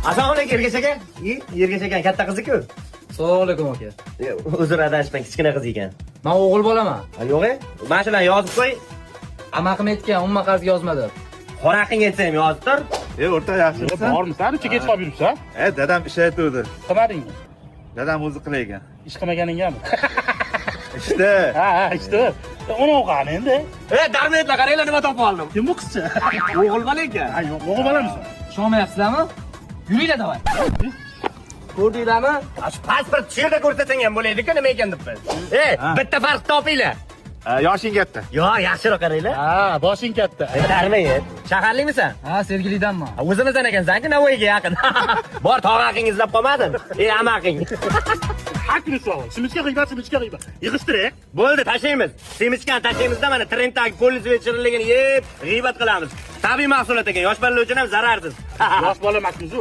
Assalomu alaykum Ergash aka. Ergash aka katta qiz-ku. Assalomu alaykum aka. Uzr adashmang, kichkina qiz ekan. Men o'g'il bolaman. Yo'q-e? Mana shularni yozib qo'y. Amaqim aytgan, umuman qarz yozmadi. Qoraqing aytsam yozib tur. O'rta yaxshimisan? Bormisan? Uchiga kech qolib yuribsan? Dadam ish aytuvdi. Qilmadingmi? Dadam o'zi qilagan. Ish qilmaganingami? Ishda. Ha, ishda. Uni o'qani endi. Darmetlar qaranglar nima topib oldim. Kim bu qizcha? O'g'il bola ekan. Ha, yo'q, o'g'il bolamisan? Ishonmayapsizlarmi? Yuringlar davay. Ko'rdinglarmi? Shu pasport yerda ko'rsatang ham bo'laydi-ku, nima ekan deb. Bitta farq topinglar. Yoshing katta. Yo, yaxshiroq qaranglar. Ha, boshing katta. Tarmayet. Shaharlikmisan? Ha, Sergelidanman. O'zimizdan ekansan-ku, Navoiyga yaqin. Bor, tog'aqing izlab qolmadim. Amaqing. Hakni sog'. Simichka g'iybat. Yig'ishtirek. Bo'ldi, tashlaymiz. Semichkani tashlaymiz-da, mana Trenddagi kollej vechirinligini yeb, g'iybat qilamiz. Tabiiy mahsulot ekan, yosh bolalar uchun ham zararsiz. Yosh bola maktuzu.